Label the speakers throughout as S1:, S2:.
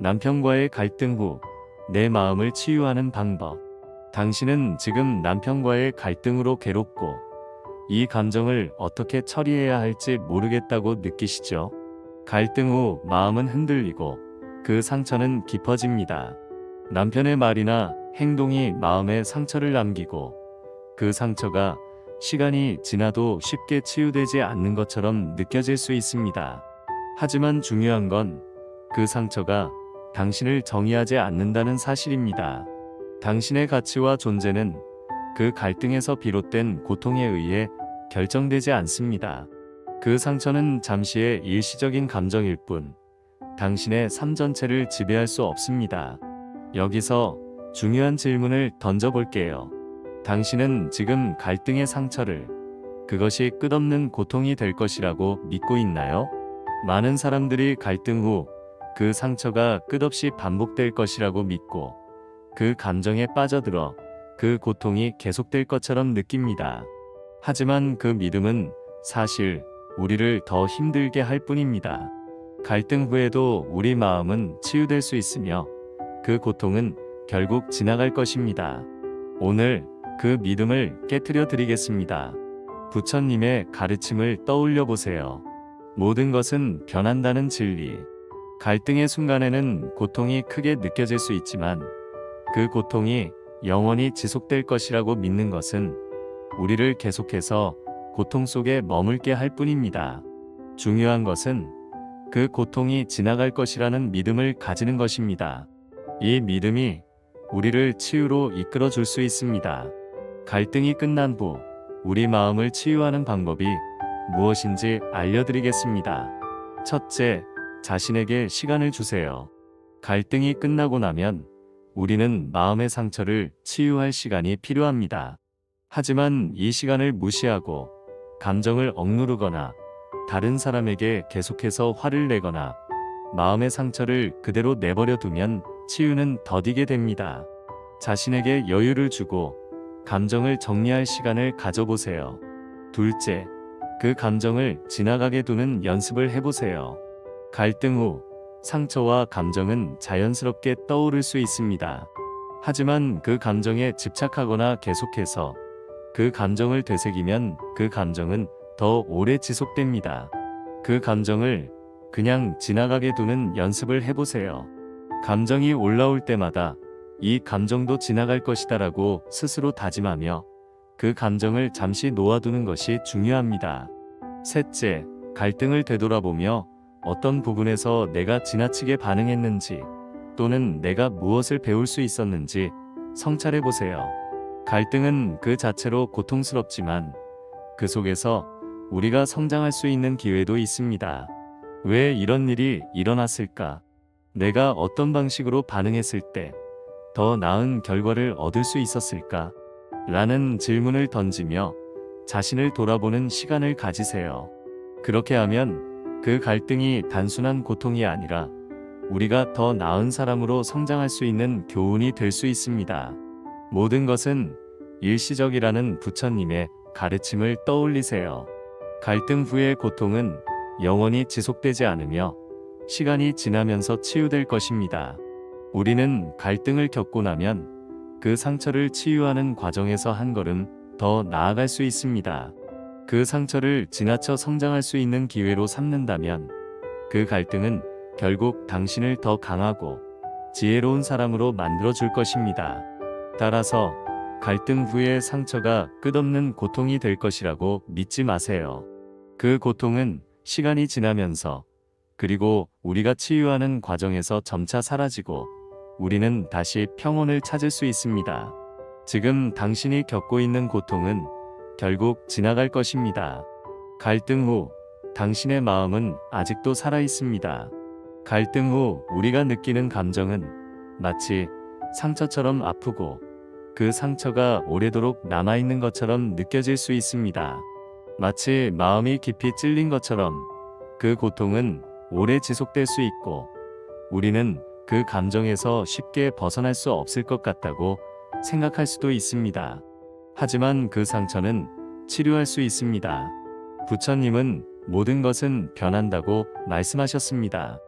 S1: 남편과의 갈등 후 내 마음을 치유하는 방법. 당신은 지금 남편과의 갈등으로 괴롭고 이 감정을 어떻게 처리해야 할지 모르겠다고 느끼시죠? 갈등 후 마음은 흔들리고 그 상처는 깊어집니다. 남편의 말이나 행동이 마음에 상처를 남기고 그 상처가 시간이 지나도 쉽게 치유되지 않는 것처럼 느껴질 수 있습니다. 하지만 중요한 건 그 상처가 당신을 정의하지 않는다는 사실입니다. 당신의 가치와 존재는 그 갈등에서 비롯된 고통에 의해 결정되지 않습니다. 그 상처는 잠시의 일시적인 감정일 뿐, 당신의 삶 전체를 지배할 수 없습니다. 여기서 중요한 질문을 던져볼게요. 당신은 지금 갈등의 상처를 그것이 끝없는 고통이 될 것이라고 믿고 있나요? 많은 사람들이 갈등 후 그 상처가 끝없이 반복될 것이라고 믿고 그 감정에 빠져들어 그 고통이 계속될 것처럼 느낍니다. 하지만 그 믿음은 사실 우리를 더 힘들게 할 뿐입니다. 갈등 후에도 우리 마음은 치유될 수 있으며 그 고통은 결국 지나갈 것입니다. 오늘 그 믿음을 깨트려 드리겠습니다. 부처님의 가르침을 떠올려 보세요. 모든 것은 변한다는 진리. 갈등의 순간에는 고통이 크게 느껴질 수 있지만 그 고통이 영원히 지속될 것이라고 믿는 것은 우리를 계속해서 고통 속에 머물게 할 뿐입니다. 중요한 것은 그 고통이 지나갈 것이라는 믿음을 가지는 것입니다. 이 믿음이 우리를 치유로 이끌어 줄 수 있습니다. 갈등이 끝난 후 우리 마음을 치유하는 방법이 무엇인지 알려드리겠습니다. 첫째, 자신에게 시간을 주세요. 갈등이 끝나고 나면 우리는 마음의 상처를 치유할 시간이 필요합니다. 하지만 이 시간을 무시하고 감정을 억누르거나 다른 사람에게 계속해서 화를 내거나 마음의 상처를 그대로 내버려 두면 치유는 더디게 됩니다. 자신에게 여유를 주고 감정을 정리할 시간을 가져보세요. 둘째, 그 감정을 지나가게 두는 연습을 해보세요. 갈등 후 상처와 감정은 자연스럽게 떠오를 수 있습니다. 하지만 그 감정에 집착하거나 계속해서 그 감정을 되새기면 그 감정은 더 오래 지속됩니다. 그 감정을 그냥 지나가게 두는 연습을 해보세요. 감정이 올라올 때마다 이 감정도 지나갈 것이다라고 스스로 다짐하며 그 감정을 잠시 놓아두는 것이 중요합니다. 셋째, 갈등을 되돌아보며 어떤 부분에서 내가 지나치게 반응했는지 또는 내가 무엇을 배울 수 있었는지 성찰해보세요. 갈등은 그 자체로 고통스럽지만 그 속에서 우리가 성장할 수 있는 기회도 있습니다. 왜 이런 일이 일어났을까? 내가 어떤 방식으로 반응했을 때 더 나은 결과를 얻을 수 있었을까? 라는 질문을 던지며 자신을 돌아보는 시간을 가지세요. 그렇게 하면 그 갈등이 단순한 고통이 아니라 우리가 더 나은 사람으로 성장할 수 있는 교훈이 될 수 있습니다. 모든 것은 일시적이라는 부처님의 가르침을 떠올리세요. 갈등 후의 고통은 영원히 지속되지 않으며 시간이 지나면서 치유될 것입니다. 우리는 갈등을 겪고 나면 그 상처를 치유하는 과정에서 한 걸음 더 나아갈 수 있습니다. 그 상처를 지나쳐 성장할 수 있는 기회로 삼는다면 그 갈등은 결국 당신을 더 강하고 지혜로운 사람으로 만들어 줄 것입니다. 따라서 갈등 후의 상처가 끝없는 고통이 될 것이라고 믿지 마세요. 그 고통은 시간이 지나면서 그리고 우리가 치유하는 과정에서 점차 사라지고 우리는 다시 평온을 찾을 수 있습니다. 지금 당신이 겪고 있는 고통은 결국 지나갈 것입니다. 갈등 후 당신의 마음은 아직도 살아 있습니다. 갈등 후 우리가 느끼는 감정은 마치 상처처럼 아프고 그 상처가 오래도록 남아있는 것처럼 느껴질 수 있습니다. 마치 마음이 깊이 찔린 것처럼 그 고통은 오래 지속될 수 있고 우리는 그 감정에서 쉽게 벗어날 수 없을 것 같다고 생각할 수도 있습니다. 하지만 그 상처는 치료할 수 있습니다. 부처님은 모든 것은 변한다고 말씀하셨습니다.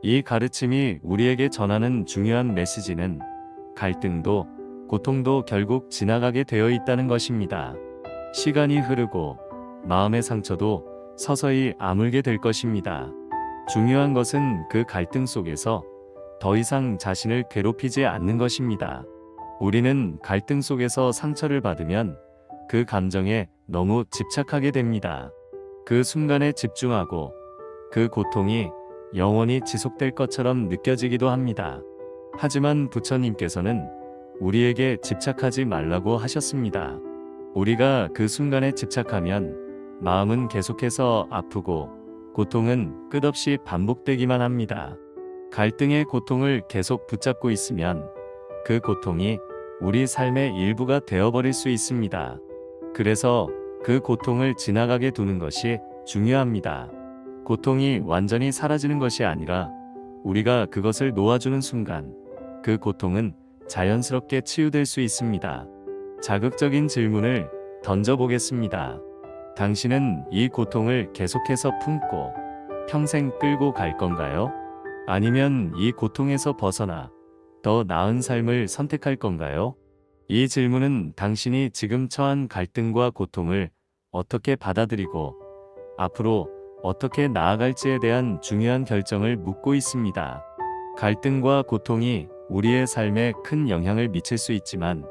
S1: 이 가르침이 우리에게 전하는 중요한 메시지는 갈등도 고통도 결국 지나가게 되어 있다는 것입니다. 시간이 흐르고 마음의 상처도 서서히 아물게 될 것입니다. 중요한 것은 그 갈등 속에서 더 이상 자신을 괴롭히지 않는 것입니다. 우리는 갈등 속에서 상처를 받으면 그 감정에 너무 집착하게 됩니다. 그 순간에 집중하고 그 고통이 영원히 지속될 것처럼 느껴지기도 합니다. 하지만 부처님께서는 우리에게 집착하지 말라고 하셨습니다. 우리가 그 순간에 집착하면 마음은 계속해서 아프고 고통은 끝없이 반복되기만 합니다. 갈등의 고통을 계속 붙잡고 있으면 그 고통이 우리 삶의 일부가 되어버릴 수 있습니다. 그래서 그 고통을 지나가게 두는 것이 중요합니다. 고통이 완전히 사라지는 것이 아니라 우리가 그것을 놓아주는 순간 그 고통은 자연스럽게 치유될 수 있습니다. 자극적인 질문을 던져보겠습니다. 당신은 이 고통을 계속해서 품고 평생 끌고 갈 건가요? 아니면 이 고통에서 벗어나 더 나은 삶을 선택할 건가요? 이 질문은 당신이 지금 처한 갈등과 고통을 어떻게 받아들이고 앞으로 어떻게 나아갈지에 대한 중요한 결정을 묻고 있습니다. 갈등과 고통이 우리의 삶에 큰 영향을 미칠 수 있지만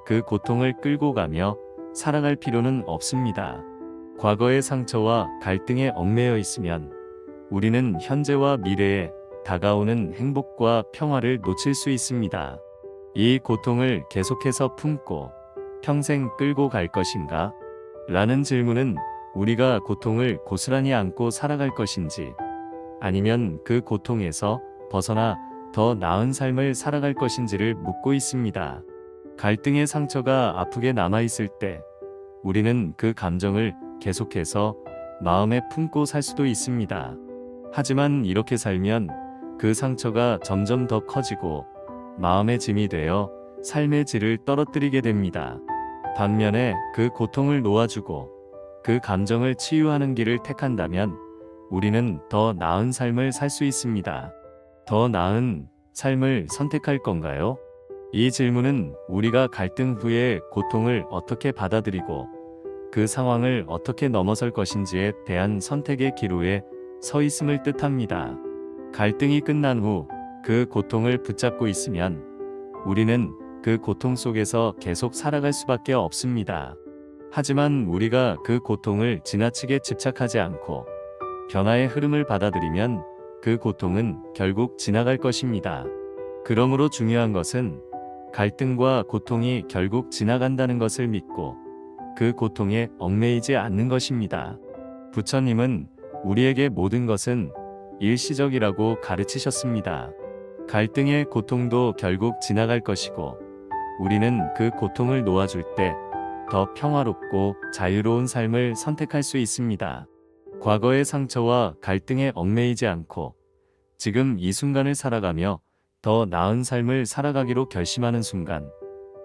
S1: 그 고통을 끌고 가며 살아갈 필요는 없습니다. 과거의 상처와 갈등에 얽매여 있으면 우리는 현재와 미래에 다가오는 행복과 평화를 놓칠 수 있습니다. 이 고통을 계속해서 품고 평생 끌고 갈 것인가? 라는 질문은 우리가 고통을 고스란히 안고 살아갈 것인지 아니면 그 고통에서 벗어나 더 나은 삶을 살아갈 것인지를 묻고 있습니다. 갈등의 상처가 아프게 남아있을 때 우리는 그 감정을 계속해서 마음에 품고 살 수도 있습니다. 하지만 이렇게 살면 그 상처가 점점 더 커지고 마음의 짐이 되어 삶의 질을 떨어뜨리게 됩니다. 반면에 그 고통을 놓아주고 그 감정을 치유하는 길을 택한다면 우리는 더 나은 삶을 살 수 있습니다. 더 나은 삶을 선택할 건가요? 이 질문은 우리가 갈등 후에 고통을 어떻게 받아들이고 그 상황을 어떻게 넘어설 것인지에 대한 선택의 기로에 서 있음을 뜻합니다. 갈등이 끝난 후 그 고통을 붙잡고 있으면 우리는 그 고통 속에서 계속 살아갈 수밖에 없습니다. 하지만 우리가 그 고통을 지나치게 집착하지 않고 변화의 흐름을 받아들이면 그 고통은 결국 지나갈 것입니다. 그러므로 중요한 것은 갈등과 고통이 결국 지나간다는 것을 믿고 그 고통에 얽매이지 않는 것입니다. 부처님은 우리에게 모든 것은 일시적이라고 가르치셨습니다. 갈등의 고통도 결국 지나갈 것이고 우리는 그 고통을 놓아줄 때 더 평화롭고 자유로운 삶을 선택할 수 있습니다. 과거의 상처와 갈등에 얽매이지 않고 지금 이 순간을 살아가며 더 나은 삶을 살아가기로 결심하는 순간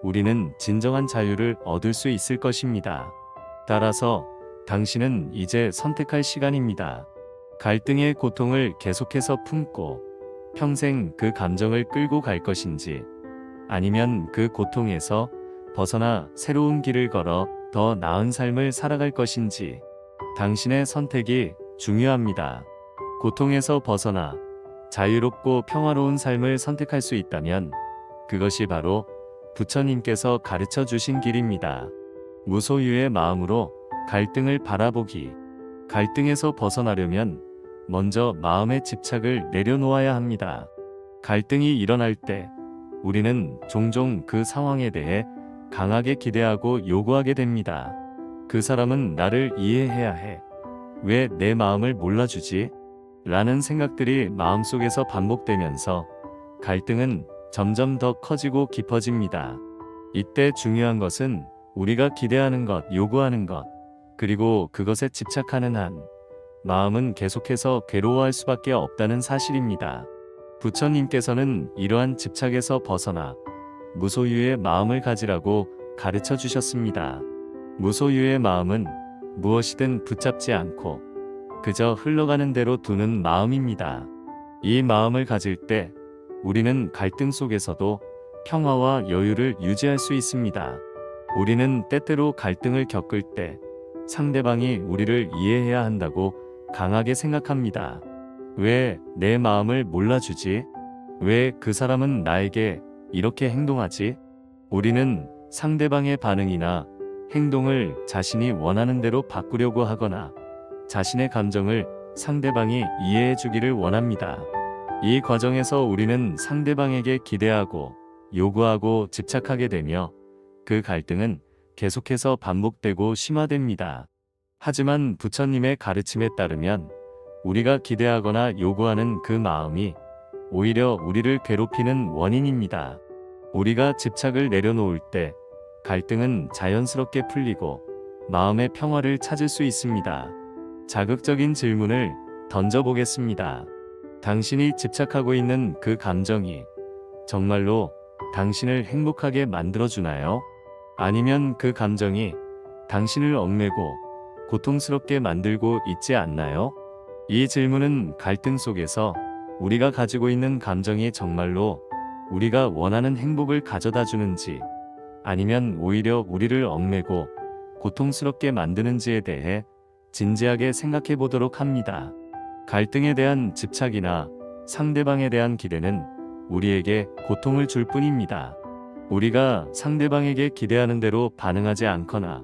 S1: 우리는 진정한 자유를 얻을 수 있을 것입니다. 따라서 당신은 이제 선택할 시간입니다. 갈등의 고통을 계속해서 품고 평생 그 감정을 끌고 갈 것인지 아니면 그 고통에서 벗어나 새로운 길을 걸어 더 나은 삶을 살아갈 것인지 당신의 선택이 중요합니다. 고통에서 벗어나 자유롭고 평화로운 삶을 선택할 수 있다면 그것이 바로 부처님께서 가르쳐 주신 길입니다. 무소유의 마음으로 갈등을 바라보기. 갈등에서 벗어나려면 먼저 마음의 집착을 내려놓아야 합니다. 갈등이 일어날 때 우리는 종종 그 상황에 대해 강하게 기대하고 요구하게 됩니다. 그 사람은 나를 이해해야 해. 왜 내 마음을 몰라주지? 라는 생각들이 마음속에서 반복되면서 갈등은 점점 더 커지고 깊어집니다. 이때 중요한 것은 우리가 기대하는 것, 요구하는 것, 그리고 그것에 집착하는 한 마음은 계속해서 괴로워할 수밖에 없다는 사실입니다. 부처님께서는 이러한 집착에서 벗어나 무소유의 마음을 가지라고 가르쳐 주셨습니다. 무소유의 마음은 무엇이든 붙잡지 않고 그저 흘러가는 대로 두는 마음입니다. 이 마음을 가질 때 우리는 갈등 속에서도 평화와 여유를 유지할 수 있습니다. 우리는 때때로 갈등을 겪을 때 상대방이 우리를 이해해야 한다고 강하게 생각합니다. 왜 내 마음을 몰라주지? 왜 그 사람은 나에게 이렇게 행동하지? 우리는 상대방의 반응이나 행동을 자신이 원하는 대로 바꾸려고 하거나 자신의 감정을 상대방이 이해해 주기를 원합니다. 이 과정에서 우리는 상대방에게 기대하고 요구하고 집착하게 되며 그 갈등은 계속해서 반복되고 심화됩니다. 하지만 부처님의 가르침에 따르면 우리가 기대하거나 요구하는 그 마음이 오히려 우리를 괴롭히는 원인입니다. 우리가 집착을 내려놓을 때 갈등은 자연스럽게 풀리고 마음의 평화를 찾을 수 있습니다. 자극적인 질문을 던져보겠습니다. 당신이 집착하고 있는 그 감정이 정말로 당신을 행복하게 만들어주나요? 아니면 그 감정이 당신을 얽매고 고통스럽게 만들고 있지 않나요? 이 질문은 갈등 속에서 우리가 가지고 있는 감정이 정말로 우리가 원하는 행복을 가져다 주는지 아니면 오히려 우리를 얽매고 고통스럽게 만드는지에 대해 진지하게 생각해 보도록 합니다. 갈등에 대한 집착이나 상대방에 대한 기대는 우리에게 고통을 줄 뿐입니다. 우리가 상대방에게 기대하는 대로 반응하지 않거나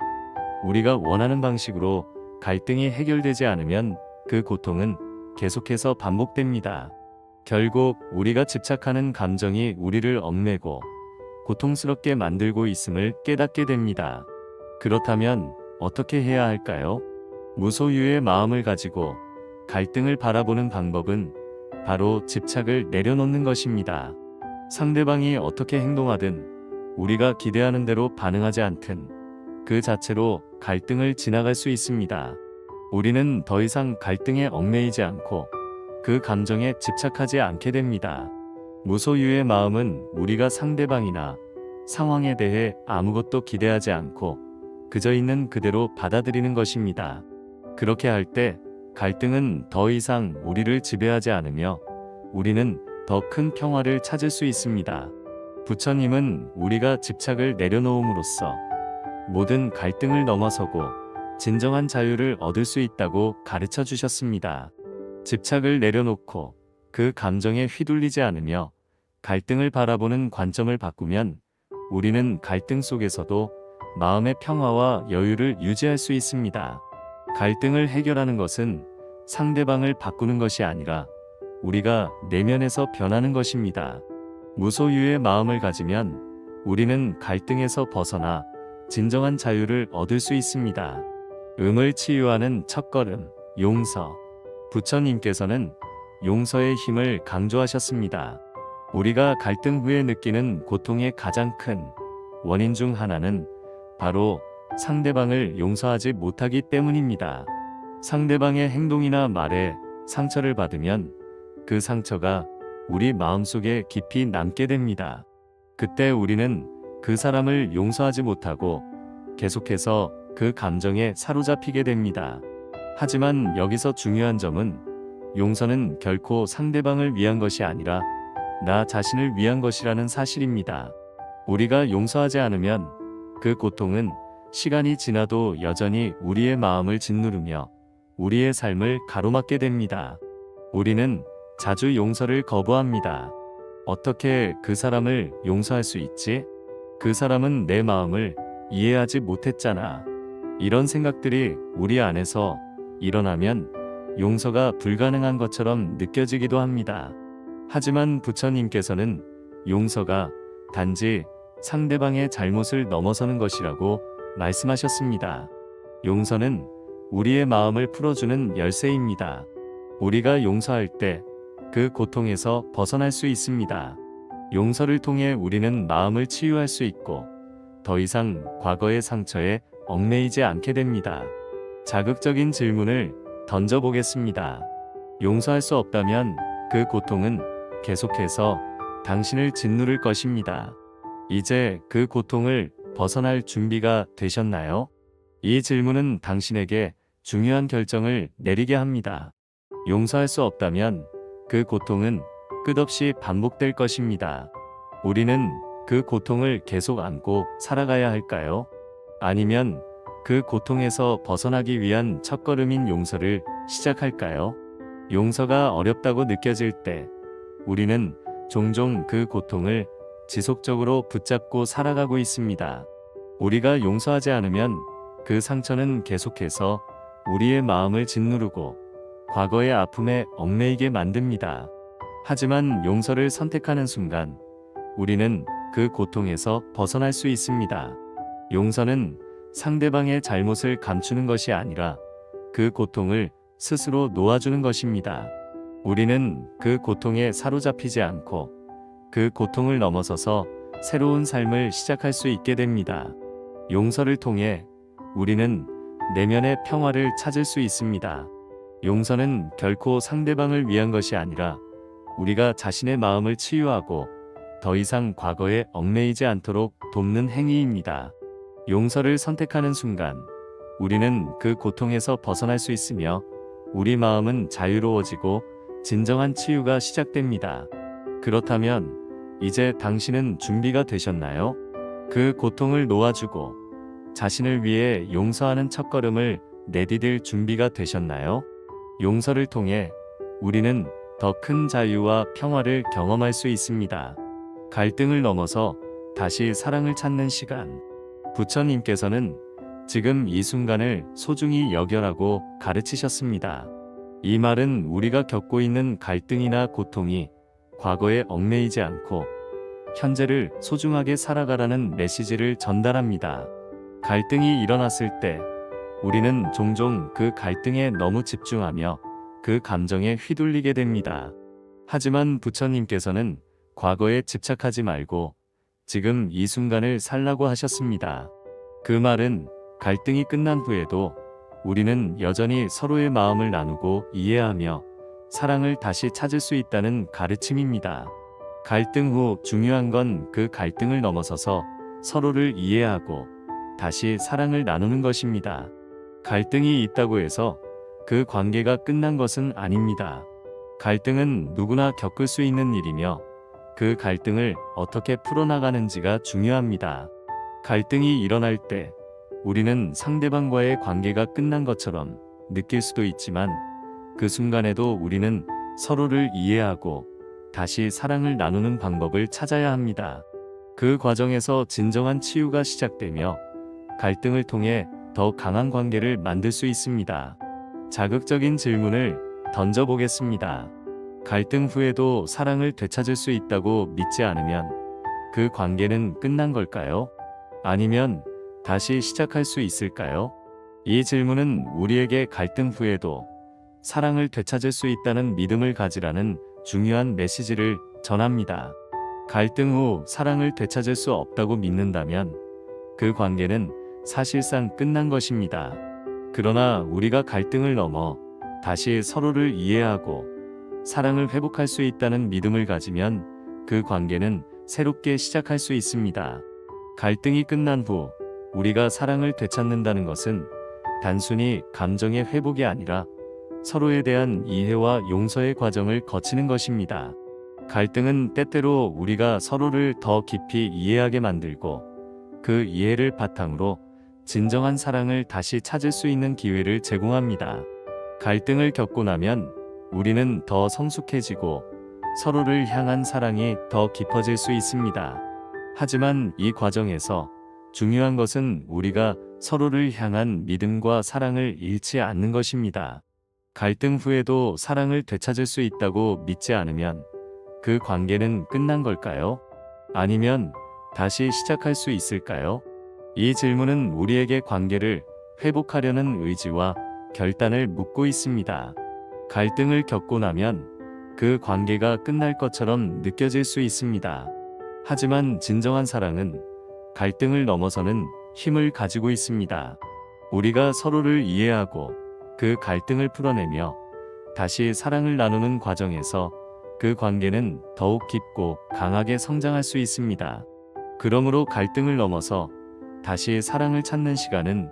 S1: 우리가 원하는 방식으로 갈등이 해결되지 않으면 그 고통은 계속해서 반복됩니다. 결국 우리가 집착하는 감정이 우리를 얽매고 고통스럽게 만들고 있음을 깨닫게 됩니다. 그렇다면 어떻게 해야 할까요? 무소유의 마음을 가지고 갈등을 바라보는 방법은 바로 집착을 내려놓는 것입니다. 상대방이 어떻게 행동하든 우리가 기대하는 대로 반응하지 않든 그 자체로 갈등을 지나갈 수 있습니다. 우리는 더 이상 갈등에 얽매이지 않고 그 감정에 집착하지 않게 됩니다. 무소유의 마음은 우리가 상대방이나 상황에 대해 아무것도 기대하지 않고 그저 있는 그대로 받아들이는 것입니다. 그렇게 할 때 갈등은 더 이상 우리를 지배하지 않으며 우리는 더 큰 평화를 찾을 수 있습니다. 부처님은 우리가 집착을 내려놓음으로써 모든 갈등을 넘어서고 진정한 자유를 얻을 수 있다고 가르쳐 주셨습니다. 집착을 내려놓고 그 감정에 휘둘리지 않으며 갈등을 바라보는 관점을 바꾸면 우리는 갈등 속에서도 마음의 평화와 여유를 유지할 수 있습니다. 갈등을 해결하는 것은 상대방을 바꾸는 것이 아니라 우리가 내면에서 변하는 것입니다. 무소유의 마음을 가지면 우리는 갈등에서 벗어나 진정한 자유를 얻을 수 있습니다. 음을 치유하는 첫걸음, 용서. 부처님께서는 용서의 힘을 강조하셨습니다. 우리가 갈등 후에 느끼는 고통의 가장 큰 원인 중 하나는 바로 상대방을 용서하지 못하기 때문입니다. 상대방의 행동이나 말에 상처를 받으면 그 상처가 우리 마음속에 깊이 남게 됩니다. 그때 우리는 그 사람을 용서하지 못하고 계속해서 그 감정에 사로잡히게 됩니다. 하지만 여기서 중요한 점은 용서는 결코 상대방을 위한 것이 아니라 나 자신을 위한 것이라는 사실입니다. 우리가 용서하지 않으면 그 고통은 시간이 지나도 여전히 우리의 마음을 짓누르며 우리의 삶을 가로막게 됩니다. 우리는 자주 용서를 거부합니다. 어떻게 그 사람을 용서할 수 있지? 그 사람은 내 마음을 이해하지 못했잖아. 이런 생각들이 우리 안에서 일어나면 용서가 불가능한 것처럼 느껴지기도 합니다. 하지만 부처님께서는 용서가 단지 상대방의 잘못을 넘어서는 것이라고 말씀하셨습니다. 용서는 우리의 마음을 풀어주는 열쇠입니다. 우리가 용서할 때 그 고통에서 벗어날 수 있습니다. 용서를 통해 우리는 마음을 치유할 수 있고 더 이상 과거의 상처에 얽매이지 않게 됩니다. 자극적인 질문을 던져보겠습니다. 용서할 수 없다면 그 고통은 계속해서 당신을 짓누를 것입니다. 이제 그 고통을 벗어날 준비가 되셨나요? 이 질문은 당신에게 중요한 결정을 내리게 합니다. 용서할 수 없다면 그 고통은 끝없이 반복될 것입니다. 우리는 그 고통을 계속 안고 살아가야 할까요? 아니면 그 고통에서 벗어나기 위한 첫걸음인 용서를 시작할까요? 용서가 어렵다고 느껴질 때 우리는 종종 그 고통을 지속적으로 붙잡고 살아가고 있습니다. 우리가 용서하지 않으면 그 상처는 계속해서 우리의 마음을 짓누르고 과거의 아픔에 얽매이게 만듭니다. 하지만 용서를 선택하는 순간 우리는 그 고통에서 벗어날 수 있습니다. 용서는 상대방의 잘못을 감추는 것이 아니라 그 고통을 스스로 놓아주는 것입니다. 우리는 그 고통에 사로잡히지 않고 그 고통을 넘어서서 새로운 삶을 시작할 수 있게 됩니다. 용서를 통해 우리는 내면의 평화를 찾을 수 있습니다. 용서는 결코 상대방을 위한 것이 아니라 우리가 자신의 마음을 치유하고 더 이상 과거에 얽매이지 않도록 돕는 행위입니다. 용서를 선택하는 순간 우리는 그 고통에서 벗어날 수 있으며 우리 마음은 자유로워지고 진정한 치유가 시작됩니다. 그렇다면 이제 당신은 준비가 되셨나요? 그 고통을 놓아주고 자신을 위해 용서하는 첫걸음을 내디딜 준비가 되셨나요? 용서를 통해 우리는 더 큰 자유와 평화를 경험할 수 있습니다. 갈등을 넘어서 다시 사랑을 찾는 시간. 부처님께서는 지금 이 순간을 소중히 여겨라고 가르치셨습니다. 이 말은 우리가 겪고 있는 갈등이나 고통이 과거에 얽매이지 않고 현재를 소중하게 살아가라는 메시지를 전달합니다. 갈등이 일어났을 때 우리는 종종 그 갈등에 너무 집중하며 그 감정에 휘둘리게 됩니다. 하지만 부처님께서는 과거에 집착하지 말고 지금 이 순간을 살라고 하셨습니다. 그 말은 갈등이 끝난 후에도 우리는 여전히 서로의 마음을 나누고 이해하며 사랑을 다시 찾을 수 있다는 가르침입니다. 갈등 후 중요한 건 그 갈등을 넘어서서 서로를 이해하고 다시 사랑을 나누는 것입니다. 갈등이 있다고 해서 그 관계가 끝난 것은 아닙니다. 갈등은 누구나 겪을 수 있는 일이며 그 갈등을 어떻게 풀어나가는지가 중요합니다. 갈등이 일어날 때 우리는 상대방과의 관계가 끝난 것처럼 느낄 수도 있지만 그 순간에도 우리는 서로를 이해하고 다시 사랑을 나누는 방법을 찾아야 합니다. 그 과정에서 진정한 치유가 시작되며 갈등을 통해 더 강한 관계를 만들 수 있습니다. 자극적인 질문을 던져보겠습니다. 갈등 후에도 사랑을 되찾을 수 있다고 믿지 않으면 그 관계는 끝난 걸까요? 아니면 다시 시작할 수 있을까요? 이 질문은 우리에게 갈등 후에도 사랑을 되찾을 수 있다는 믿음을 가지라는 중요한 메시지를 전합니다. 갈등 후 사랑을 되찾을 수 없다고 믿는다면 그 관계는 사실상 끝난 것입니다. 그러나 우리가 갈등을 넘어 다시 서로를 이해하고 사랑을 회복할 수 있다는 믿음을 가지면 그 관계는 새롭게 시작할 수 있습니다. 갈등이 끝난 후 우리가 사랑을 되찾는다는 것은 단순히 감정의 회복이 아니라 서로에 대한 이해와 용서의 과정을 거치는 것입니다. 갈등은 때때로 우리가 서로를 더 깊이 이해하게 만들고 그 이해를 바탕으로 진정한 사랑을 다시 찾을 수 있는 기회를 제공합니다. 갈등을 겪고 나면 우리는 더 성숙해지고 서로를 향한 사랑이 더 깊어질 수 있습니다. 하지만 이 과정에서 중요한 것은 우리가 서로를 향한 믿음과 사랑을 잃지 않는 것입니다. 갈등 후에도 사랑을 되찾을 수 있다고 믿지 않으면 그 관계는 끝난 걸까요? 아니면 다시 시작할 수 있을까요? 이 질문은 우리에게 관계를 회복하려는 의지와 결단을 묻고 있습니다. 갈등을 겪고 나면 그 관계가 끝날 것처럼 느껴질 수 있습니다. 하지만 진정한 사랑은 갈등을 넘어서는 힘을 가지고 있습니다. 우리가 서로를 이해하고 그 갈등을 풀어내며 다시 사랑을 나누는 과정에서 그 관계는 더욱 깊고 강하게 성장할 수 있습니다. 그러므로 갈등을 넘어서 다시 사랑을 찾는 시간은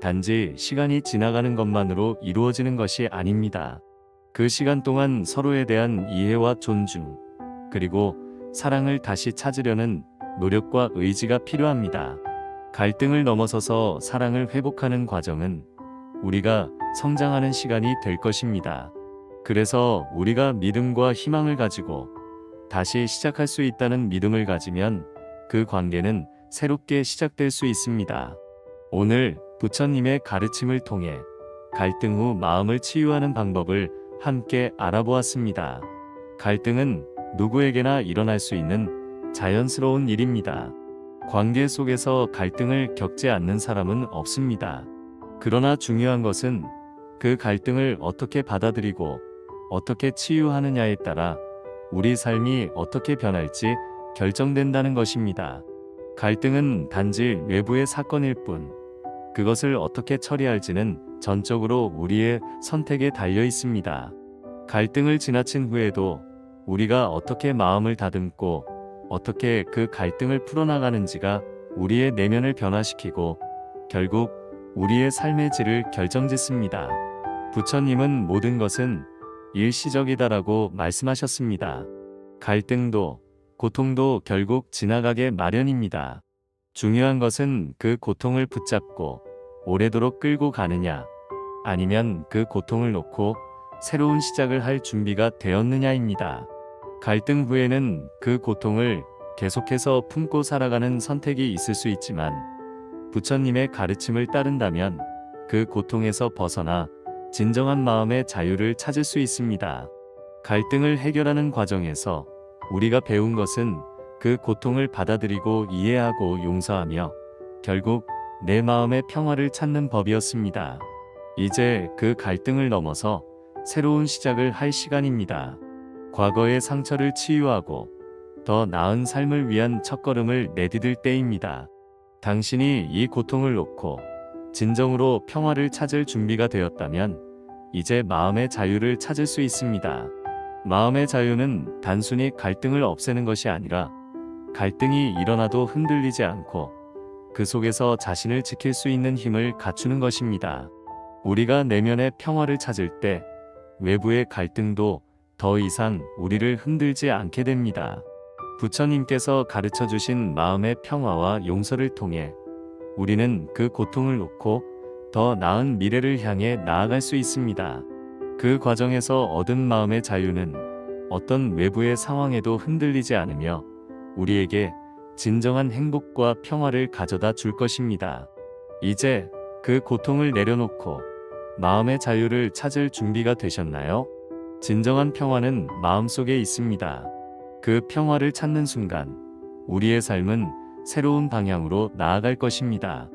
S1: 단지 시간이 지나가는 것만으로 이루어지는 것이 아닙니다. 그 시간 동안 서로에 대한 이해와 존중, 그리고 사랑을 다시 찾으려는 노력과 의지가 필요합니다. 갈등을 넘어서서 사랑을 회복하는 과정은 우리가 성장하는 시간이 될 것입니다. 그래서 우리가 믿음과 희망을 가지고 다시 시작할 수 있다는 믿음을 가지면 그 관계는 새롭게 시작될 수 있습니다. 오늘 부처님의 가르침을 통해 갈등 후 마음을 치유하는 방법을 함께 알아보았습니다. 갈등은 누구에게나 일어날 수 있는 자연스러운 일입니다. 관계 속에서 갈등을 겪지 않는 사람은 없습니다. 그러나 중요한 것은 그 갈등을 어떻게 받아들이고 어떻게 치유하느냐에 따라 우리 삶이 어떻게 변할지 결정된다는 것입니다. 갈등은 단지 외부의 사건일 뿐, 그것을 어떻게 처리할지는 전적으로 우리의 선택에 달려 있습니다. 갈등을 지나친 후에도 우리가 어떻게 마음을 다듬고 어떻게 그 갈등을 풀어나가는지가 우리의 내면을 변화시키고 결국 우리의 삶의 질을 결정짓습니다. 부처님은 모든 것은 일시적이다라고 말씀하셨습니다. 갈등도 고통도 결국 지나가게 마련입니다. 중요한 것은 그 고통을 붙잡고 오래도록 끌고 가느냐, 아니면 그 고통을 놓고 새로운 시작을 할 준비가 되었느냐입니다. 갈등 후에는 그 고통을 계속해서 품고 살아가는 선택이 있을 수 있지만 부처님의 가르침을 따른다면 그 고통에서 벗어나 진정한 마음의 자유를 찾을 수 있습니다. 갈등을 해결하는 과정에서 우리가 배운 것은 그 고통을 받아들이고 이해하고 용서하며 결국 내 마음의 평화를 찾는 법이었습니다. 이제 그 갈등을 넘어서 새로운 시작을 할 시간입니다. 과거의 상처를 치유하고 더 나은 삶을 위한 첫걸음을 내디딜 때입니다. 당신이 이 고통을 놓고 진정으로 평화를 찾을 준비가 되었다면 이제 마음의 자유를 찾을 수 있습니다. 마음의 자유는 단순히 갈등을 없애는 것이 아니라 갈등이 일어나도 흔들리지 않고 그 속에서 자신을 지킬 수 있는 힘을 갖추는 것입니다. 우리가 내면의 평화를 찾을 때 외부의 갈등도 더 이상 우리를 흔들지 않게 됩니다. 부처님께서 가르쳐 주신 마음의 평화와 용서를 통해 우리는 그 고통을 놓고 더 나은 미래를 향해 나아갈 수 있습니다. 그 과정에서 얻은 마음의 자유는 어떤 외부의 상황에도 흔들리지 않으며 우리에게 진정한 행복과 평화를 가져다 줄 것입니다. 이제 그 고통을 내려놓고 마음의 자유를 찾을 준비가 되셨나요? 진정한 평화는 마음속에 있습니다. 그 평화를 찾는 순간 우리의 삶은 새로운 방향으로 나아갈 것입니다.